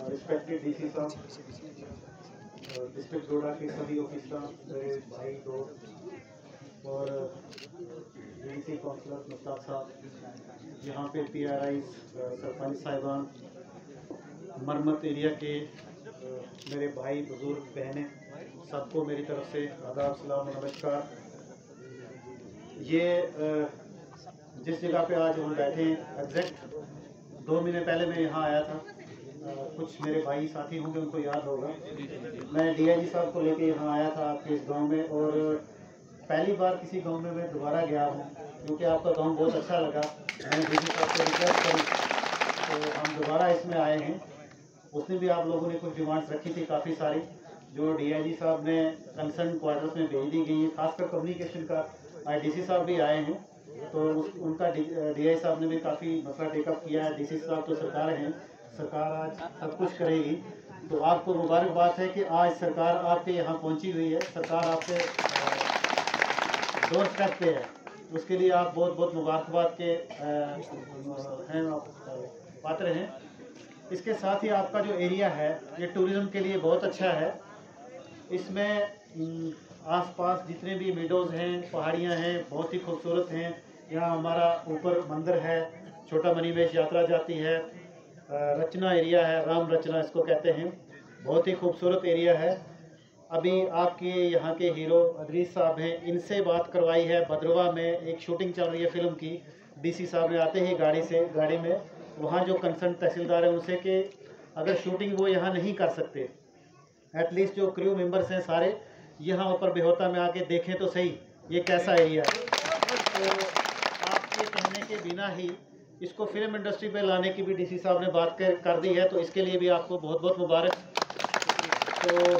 Respected DC साहब, district डोडा के सभी ऑफिसर, मेरे भाई दोस्त और डीसी काउंसलर मुश्ताक साहब, यहाँ पे PRIs, सरपंच साहिबान, मरमत एरिया के मेरे भाई बुजुर्ग बहनें, सबको मेरी तरफ से आदाब, सलाम, नमस्कार। ये जिस जगह पे आज हम बैठे हैं, एग्जैक्ट 2 महीने पहले मैं यहाँ आया था। कुछ मेरे भाई साथी होंगे, उनको याद होगा, मैं DIG साहब को लेके यहाँ आया था आपके इस गांव में, और पहली बार किसी गांव में मैं दोबारा गया हूँ क्योंकि आपका गांव बहुत अच्छा लगा। मैंने DG साहब को रिक्वेस्ट करी तो हम दोबारा इसमें आए हैं। उसमें भी आप लोगों ने कुछ डिमांड्स रखी थी काफ़ी सारी, जो DIG साहब ने कंसर्न क्वार्टर्स में भेज दी गई है, खासकर कम्युनिकेशन का। DC साहब भी आए हैं तो उनका DI साहब ने भी काफ़ी मसला टेकअप किया है। DC साहब तो सरकार हैं, सरकार आज सब कुछ करेगी, तो आपको मुबारकबाद है कि आज सरकार आपके यहाँ पहुँची हुई है, सरकार आपके डोर स्टेप पे है, उसके लिए आप बहुत बहुत मुबारकबाद के हैं, पात्र हैं। इसके साथ ही आपका जो एरिया है ये टूरिज़्म के लिए बहुत अच्छा है। इसमें आसपास जितने भी मीडोज़ हैं, पहाड़ियाँ हैं, बहुत ही खूबसूरत हैं। यहाँ हमारा ऊपर मंदिर है, छोटा मणिमहेश यात्रा जाती है, रचना एरिया है, राम रचना इसको कहते हैं, बहुत ही खूबसूरत एरिया है। अभी आपके यहाँ के हीरो अदरीस साहब हैं, इनसे बात करवाई है। भद्रवा में एक शूटिंग चल रही है फिल्म की, DC साहब ने आते ही गाड़ी में वहाँ जो कंसर्न तहसीलदार है उनसे कि अगर शूटिंग वो यहाँ नहीं कर सकते, एटलीस्ट जो क्रू मेंबर्स हैं सारे यहाँ ऊपर बेहोता में आके देखें तो सही ये कैसा एरिया है। तो आपके कहने के बिना ही इसको फिल्म इंडस्ट्री पे लाने की भी DC साहब ने बात कर दी है, तो इसके लिए भी आपको बहुत बहुत मुबारक। तो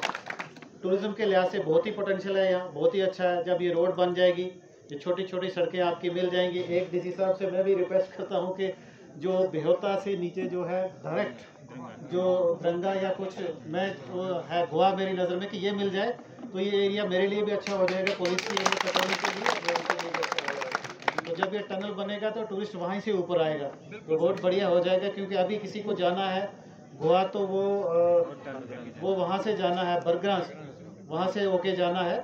टूरिज़्म के लिहाज से बहुत ही पोटेंशियल है यहाँ, बहुत ही अच्छा है। जब ये रोड बन जाएगी, ये छोटी छोटी सड़कें आपकी मिल जाएंगी। एक DC साहब से मैं भी रिक्वेस्ट करता हूँ कि जो बेहोता से नीचे जो है डायरेक्ट जो गंगा या कुछ मैं वो है गोवा मेरी नज़र में कि ये मिल जाए तो ये एरिया मेरे लिए भी अच्छा हो जाएगा, पुलिस के लिए, पेट्रोलिंग के लिए, रोड के लिए भी अच्छा हो जाएगा। तो जब ये टनल बनेगा तो टूरिस्ट वहीं से ऊपर आएगा, तो बहुत बढ़िया हो जाएगा। क्योंकि अभी किसी को जाना है गोवा तो वो वहाँ से जाना है, बरग्रास वहाँ से होके जाना है।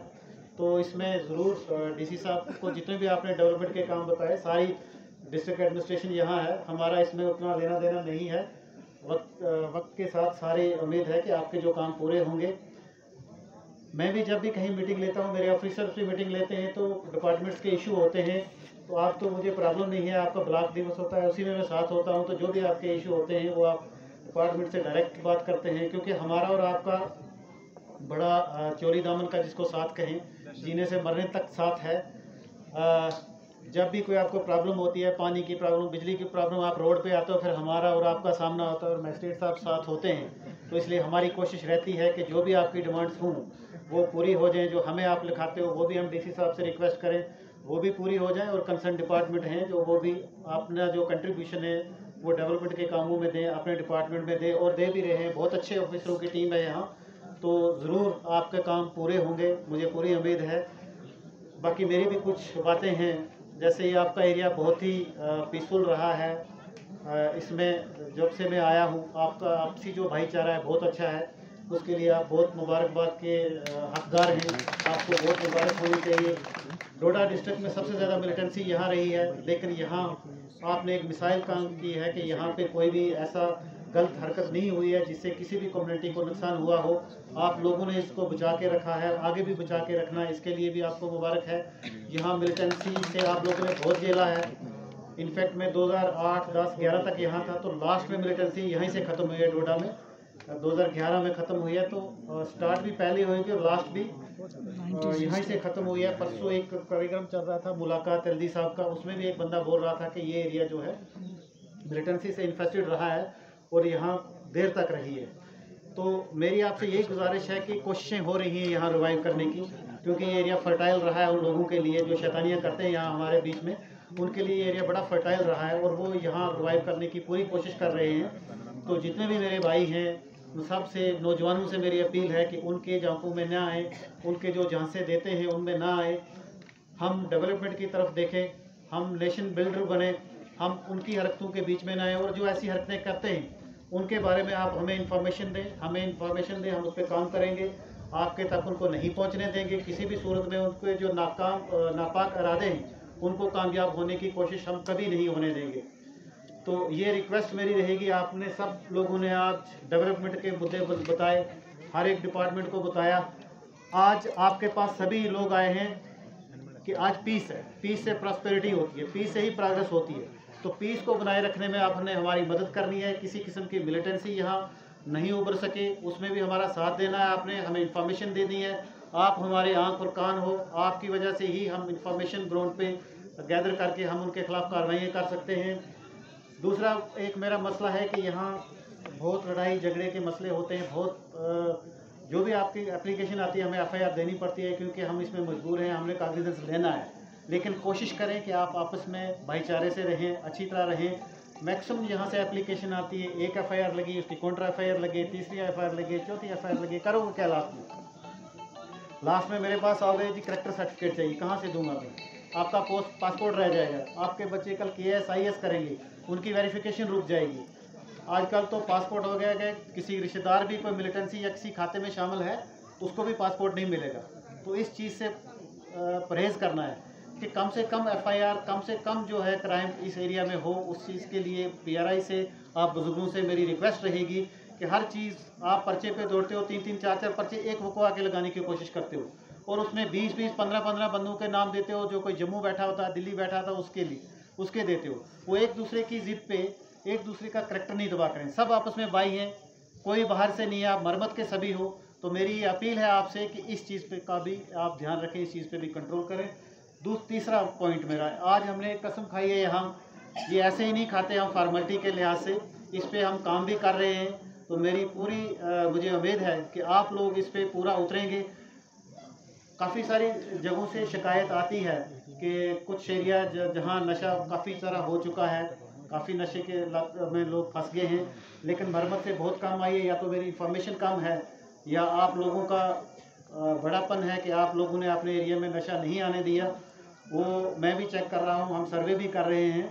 तो इसमें ज़रूर DC साहब को जितने भी आपने डेवलपमेंट के काम बताए, सारी डिस्ट्रिक्ट एडमिनिस्ट्रेशन यहाँ है, हमारा इसमें उतना लेना देना नहीं है। वक्त के साथ सारी उम्मीद है कि आपके जो काम पूरे होंगे। मैं भी जब भी कहीं मीटिंग लेता हूँ, मेरे ऑफिसर्स भी मीटिंग लेते हैं तो डिपार्टमेंट्स के इशू होते हैं, तो आप तो मुझे प्रॉब्लम नहीं है, आपका ब्लॉक दिवस होता है उसी में मैं साथ होता हूँ, तो जो भी आपके इशू होते हैं वो आप डिपार्टमेंट से डायरेक्ट बात करते हैं। क्योंकि हमारा और आपका बड़ा चोरी दामन का जिसको साथ कहें, जीने से मरने तक साथ है। जब भी कोई आपको प्रॉब्लम होती है, पानी की प्रॉब्लम, बिजली की प्रॉब्लम, आप रोड पे आते हो, फिर हमारा और आपका सामना होता है और मजिस्ट्रेट साहब साथ होते हैं। तो इसलिए हमारी कोशिश रहती है कि जो भी आपकी डिमांड्स हों वो पूरी हो जाएं, जो हमें आप लिखाते हो वो भी हम DC साहब से रिक्वेस्ट करें वो भी पूरी हो जाए, और कंसर्न डिपार्टमेंट हैं जो वो भी अपना जो कंट्रीब्यूशन है वो डेवलपमेंट के कामों में दें, अपने डिपार्टमेंट में दें, और दे भी रहे हैं। बहुत अच्छे ऑफिसरों की टीम है यहाँ, तो ज़रूर आपके काम पूरे होंगे, मुझे पूरी उम्मीद है। बाकी मेरी भी कुछ बातें हैं, जैसे ये आपका एरिया बहुत ही पीसफुल रहा है। इसमें जब से मैं आया हूँ आपका आपसी जो भाईचारा है बहुत अच्छा है, उसके लिए आप बहुत मुबारकबाद के हकदार हैं, आपको बहुत मुबारक होनी चाहिए। डोडा डिस्ट्रिक्ट में सबसे ज़्यादा मिलिटेंसी यहाँ रही है, लेकिन यहाँ आपने एक मिसाइल काम की है कि यहाँ पे कोई भी ऐसा गलत हरकत नहीं हुई है जिससे किसी भी कम्युनिटी को नुकसान हुआ हो। आप लोगों ने इसको बचा के रखा है, आगे भी बचा के रखना है, इसके लिए भी आपको मुबारक है। यहाँ मिलिटेंसी से आप लोगों ने बहुत झेला है। इनफैक्ट मैं 2008, 10, 11 तक यहाँ था, तो लास्ट में मिलिटेंसी यहीं से ख़त्म हुई है, डोडा में 2011 में ख़त्म हुई है। तो स्टार्ट भी पहले हुई थी और लास्ट भी यहीं से ख़त्म हुई है। परसों एक कार्यक्रम चल रहा था मुलाकात एलदी साहब का, उसमें भी एक बंदा बोल रहा था कि ये एरिया जो है मिलिटेंसी से इन्फेस्टेड रहा है और यहाँ देर तक रही है। तो मेरी आपसे यही गुजारिश है कि कोशिशें हो रही हैं यहाँ रिवाइव करने की, क्योंकि ये एरिया फर्टाइल रहा है उन लोगों के लिए जो शैतानियाँ करते हैं यहाँ हमारे बीच में, उनके लिए ये एरिया बड़ा फर्टाइल रहा है और वो यहाँ रिवाइव करने की पूरी कोशिश कर रहे हैं। तो जितने भी मेरे भाई हैं उन सब से, नौजवानों से मेरी अपील है कि उनके झांकों में ना आए, उनके जो झांसे देते हैं उनमें ना आए। हम डेवलपमेंट की तरफ देखें, हम नेशन बिल्डर बने, हम उनकी हरकतों के बीच में ना आए, और जो ऐसी हरकतें करते हैं उनके बारे में आप हमें इंफॉर्मेशन दें, हम उस पर काम करेंगे। आपके तक उनको नहीं पहुंचने देंगे। किसी भी सूरत में उनके जो नापाक इरादे हैं उनको कामयाब होने की कोशिश हम कभी नहीं होने देंगे। तो ये रिक्वेस्ट मेरी रहेगी। आपने सब लोगों ने आज डेवलपमेंट के मुद्दे बताए, हर एक डिपार्टमेंट को बताया। आज आपके पास सभी लोग आए हैं कि आज पीस है, पीस से प्रॉस्पेरिटी होती है, पीस से ही प्रोग्रेस होती है। तो पीस को बनाए रखने में आपने हमारी मदद करनी है। किसी किस्म की मिलिटेंसी यहाँ नहीं उभर सके, उसमें भी हमारा साथ देना है। आपने हमें इंफॉर्मेशन देनी है। आप हमारे आंख और कान हो, आपकी वजह से ही हम इंफॉर्मेशन ग्राउंड पे गैदर करके हम उनके खिलाफ कार्रवाई कर सकते हैं। दूसरा एक मेरा मसला है कि यहाँ बहुत लड़ाई झगड़े के मसले होते हैं। बहुत जो भी आपकी एप्लीकेशन आती है हमें एफआईआर देनी पड़ती है, क्योंकि हम इसमें मजबूर हैं, हमने कागज़ लेना है। लेकिन कोशिश करें कि आप आपस में भाईचारे से रहें, अच्छी तरह रहें। मैक्सिमम यहाँ से एप्लीकेशन आती है, एक एफआईआर लगी, उसकी काउंटर एफआईआर लगे, तीसरी एफआईआर लगे, चौथी एफआईआर लगे, करोगे क्या लास्ट में मेरे पास आओगे जी करैक्टर सर्टिफिकेट चाहिए, कहाँ से दूंगा मैं? आपका पासपोर्ट रह जाएगा, आपके बच्चे कल KS IAS करेंगे, उनकी वेरिफिकेशन रुक जाएगी। आजकल तो पासपोर्ट हो गया कि किसी रिश्तेदार भी कोई मिलिटेंसी या किसी खाते में शामिल है उसको भी पासपोर्ट नहीं मिलेगा। तो इस चीज़ से परहेज़ करना है कि कम से कम FIR, कम से कम जो है क्राइम इस एरिया में हो। उस चीज़ के लिए PRI से, आप बुजुर्गों से मेरी रिक्वेस्ट रहेगी कि हर चीज़ आप पर्चे पे दौड़ते हो, 3-3, 4-4 पर्चे एक वक़्त के लगाने की कोशिश करते हो, और उसमें 20-20, 15-15 बंदों के नाम देते हो। जो कोई जम्मू बैठा होता है, दिल्ली बैठा था, उसके देते हो। वो एक दूसरे की ज़िद पे एक दूसरे का करैक्टर नहीं दबा करें। सब आपस में भाई हैं, कोई बाहर से नहीं है, आप मरमत के सभी हो। तो मेरी ये अपील है आपसे कि इस चीज़ पे का भी आप ध्यान रखें, इस चीज़ पे भी कंट्रोल करें। तीसरा पॉइंट मेरा, आज हमने कसम खाई है यहाँ, ये ऐसे ही नहीं खाते हम फॉर्मेलिटी के लिहाज से, इस पर हम काम भी कर रहे हैं। तो मेरी पूरी मुझे उम्मीद है कि आप लोग इस पर पूरा उतरेंगे। काफ़ी सारी जगहों से शिकायत आती है कि कुछ एरिया जहाँ नशा काफ़ी सारा हो चुका है, काफ़ी नशे के लत में लोग फंस गए हैं, लेकिन मरम्मत से बहुत काम आई है। या तो मेरी इंफॉर्मेशन कम है, या आप लोगों का बड़ापन है कि आप लोगों ने अपने एरिया में नशा नहीं आने दिया। वो मैं भी चेक कर रहा हूँ, हम सर्वे भी कर रहे हैं।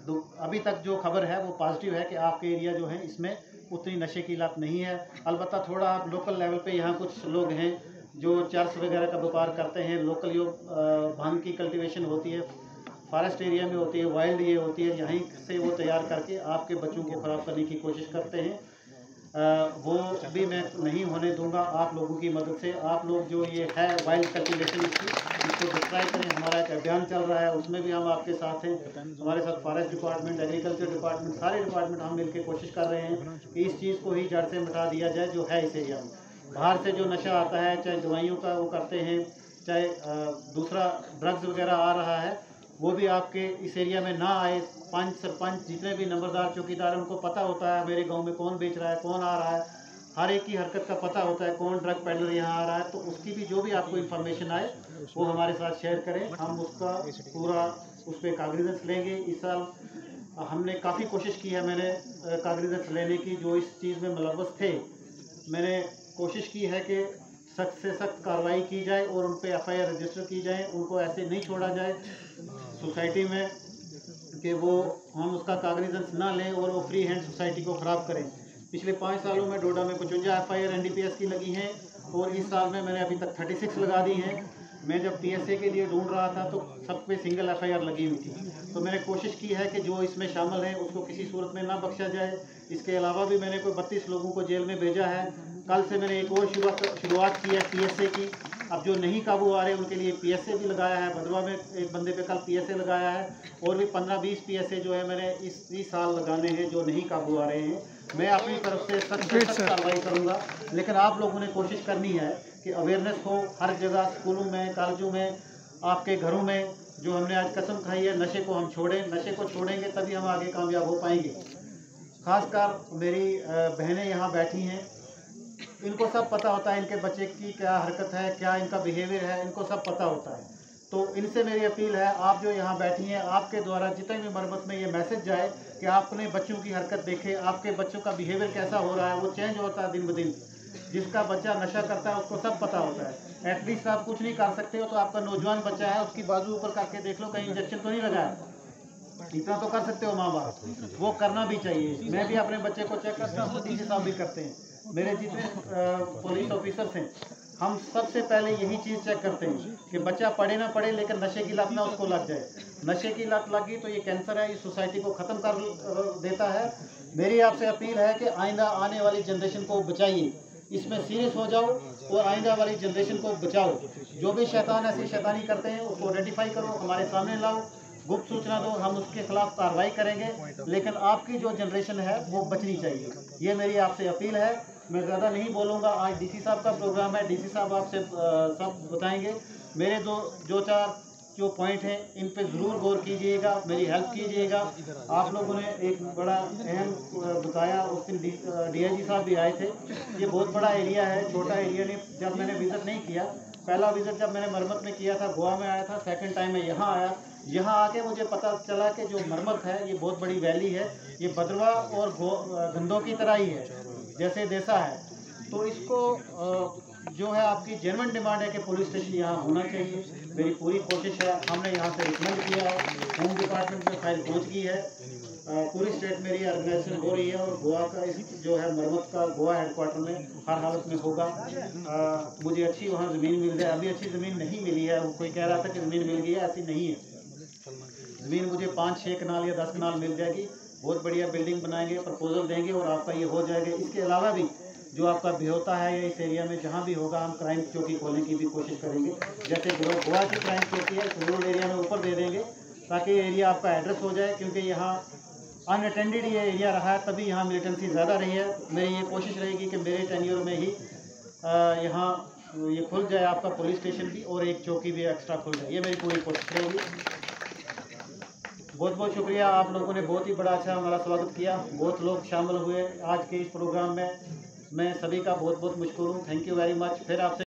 तो अभी तक जो खबर है वो पॉजिटिव है कि आपके एरिया जो है इसमें उतनी नशे की लत नहीं है। अलबत्ता थोड़ा आप लोकल लेवल पे यहाँ कुछ लोग हैं जो चर्च वगैरह का व्यापार करते हैं। लोकल जो भांग की कल्टीवेशन होती है फॉरेस्ट एरिया में होती है, वाइल्ड ये होती है, यहीं से वो तैयार करके आपके बच्चों को ख़राब करने की कोशिश करते हैं। वो भी मैं नहीं होने दूंगा आप लोगों की मदद से। आप लोग जो ये है वाइल्ड कल्टीवेशन इसको डिस्ट्रॉय करें। हमारा एक अभियान चल रहा है, उसमें भी हम आपके साथ हैं। हमारे साथ फॉरेस्ट डिपार्टमेंट, एग्रीकल्चर डिपार्टमेंट, सारे डिपार्टमेंट हम मिलकर कोशिश कर रहे हैं कि इस चीज़ को ही जड़ से मिटा दिया जाए जो है इस एरिया में। बाहर से जो नशा आता है, चाहे दवाइयों का वो करते हैं, चाहे दूसरा ड्रग्स वगैरह आ रहा है, वो भी आपके इस एरिया में ना आए। पंच, सरपंच, जितने भी नंबरदार, चौकीदार, उनको पता होता है मेरे गांव में कौन बेच रहा है, कौन आ रहा है, हर एक की हरकत का पता होता है, कौन ड्रग पेडलर यहाँ आ रहा है। तो उसकी भी जो भी आपको इन्फॉर्मेशन आए वो हमारे साथ शेयर करें, हम उसका पूरा उस पर कागज़ लेंगे। इस साल हमने काफ़ी कोशिश की है मैंने कागज़ लेने की, जो इस चीज़ में मुलव्वस थे। मैंने कोशिश की है कि सख्त से सख्त कार्रवाई की जाए और उन पर FIR रजिस्टर की जाए। उनको ऐसे नहीं छोड़ा जाए सोसाइटी में कि वो हम उसका कागज़ ना लें और वो फ्री हैंड सोसाइटी को ख़राब करें। पिछले 5 सालों में डोडा में 55 FIR NDPS की लगी हैं, और इस साल में मैंने अभी तक 36 लगा दी हैं। मैं जब PSA के लिए ढूंढ रहा था तो सब पे सिंगल FIR लगी हुई थी। तो मैंने कोशिश की है कि जो इसमें शामिल हैं उसको किसी सूरत में ना बख्शा जाए। इसके अलावा भी मैंने कोई 32 लोगों को जेल में भेजा है। कल से मैंने एक और शुरुआत की है PSA की। अब जो नहीं काबू आ रहे उनके लिए PSA भी लगाया है। भदवा में एक बंदे पे कल PSA लगाया है, और भी 15-20 PSA जो है मैंने इस साल लगाने हैं जो नहीं काबू आ रहे हैं। मैं अपनी तरफ से सख्त कार्रवाई करूँगा, लेकिन आप लोगों ने कोशिश करनी है कि अवेयरनेस हो हर जगह, स्कूलों में, कॉलेजों में, आपके घरों में। जो हमने आज कसम खाई है, नशे को हम छोड़ें। नशे को छोड़ेंगे तभी हम आगे कामयाब हो पाएंगे। खासकर मेरी बहनें यहाँ बैठी हैं, इनको सब पता होता है इनके बच्चे की क्या हरकत है, क्या इनका बिहेवियर है, इनको सब पता होता है। तो इनसे मेरी अपील है, आप जो यहाँ बैठी हैं, आपके द्वारा जितने भी मरम्मत में ये मैसेज जाए कि आप अपने बच्चों की हरकत देखें, आपके बच्चों का बिहेवियर कैसा हो रहा है, वो चेंज होता है दिन ब दिन। जिसका बच्चा नशा करता है उसको सब पता होता है। एटलीस्ट आप कुछ नहीं कर सकते हो तो आपका नौजवान बच्चा है, उसकी बाजू ऊपर करके देख लो कहीं इंजेक्शन तो नहीं लगाया। इतना तो कर सकते हो माँ बाप, वो करना भी चाहिए। मैं भी अपने बच्चे को चेक करता हूँ, डीसी साहब भी करते हैं, मेरे जितने पुलिस ऑफिसर्स हैं, हम सबसे पहले यही चीज़ चेक करते हैं कि बच्चा पढ़े ना पढ़े लेकिन नशे की लत ना उसको लग जाए। नशे की लत लगी तो ये कैंसर है, इस सोसाइटी को ख़त्म कर देता है। मेरी आपसे अपील है कि आइंदा आने वाली जनरेशन को बचाइए, इसमें सीरियस हो जाओ और आइंदा वाली जनरेशन को बचाओ। जो भी शैतान ऐसी शैतानी करते हैं उसको आइडेंटिफाई करो, हमारे सामने लाओ, गुप्त सूचना दो, हम उसके खिलाफ कार्रवाई करेंगे। लेकिन आपकी जो जनरेशन है वो बचनी चाहिए, ये मेरी आपसे अपील है। मैं ज़्यादा नहीं बोलूँगा, आज डीसी साहब का प्रोग्राम है, डीसी साहब आपसे सब बताएंगे। मेरे दो चार जो पॉइंट हैं इन पे ज़रूर गौर कीजिएगा, मेरी हेल्प कीजिएगा। आप लोगों ने एक बड़ा अहम बताया, उस दिन DIG साहब भी आए थे। ये बहुत बड़ा एरिया है, छोटा एरिया नहीं। जब मैंने विज़िट नहीं किया, पहला विज़िट जब मैंने मरम्मत में किया था, गोवा में आया था, सेकंड टाइम मैं यहाँ आया। यहाँ आके मुझे पता चला कि जो मरम्मत है ये बहुत बड़ी वैली है, ये भद्रवा और गंदों की तरह ही है, जैसे देसा है। तो इसको जो है आपकी जेन्युइन डिमांड है कि पुलिस स्टेशन यहाँ होना चाहिए, मेरी पूरी कोशिश है। हमने यहाँ से रिकमेंड किया है, होम डिपार्टमेंट में फाइल पहुँच गई है, पूरी स्टेट मेरी ऑर्गेनाइजेशन हो रही है और गोवा का इस जो है मरम्मत का गोवा हेडक्वार्टर में हर हालत में होगा। मुझे अच्छी वहाँ ज़मीन मिल जाए, अभी अच्छी ज़मीन नहीं मिली है, कोई कह रहा था कि ज़मीन मिल गई है, ऐसी नहीं है। ज़मीन मुझे 5-6 कनाल या 10 कनाल मिल जाएगी, बहुत बढ़िया बिल्डिंग बनाएंगे, प्रपोजल देंगे और आपका ये हो जाएगा। इसके अलावा भी जो आपका बेहोता है या इस एरिया में जहाँ भी होगा, हम क्राइम चौकी खोलने की भी कोशिश करेंगे। जैसे गोवा की क्राइम चौकी है, रूरल एरिया में ऊपर दे देंगे ताकि एरिया आपका एड्रेस हो जाए, क्योंकि यहाँ अनअटेंडेड ये एरिया रहा है, तभी यहाँ मिलिटेंसी ज़्यादा रही है। मेरी ये कोशिश रहेगी कि मेरे टेन्योर में ही यहाँ ये खुल जाए आपका पुलिस स्टेशन भी और एक चौकी भी एक्स्ट्रा खुल जाए, ये मेरी पूरी कोशिश रहेगी। बहुत बहुत शुक्रिया, आप लोगों ने बहुत ही बड़ा अच्छा हमारा स्वागत किया, बहुत लोग शामिल हुए आज के इस प्रोग्राम में। मैं सभी का बहुत बहुत मशकूर हूँ, थैंक यू वेरी मच। फिर आपसे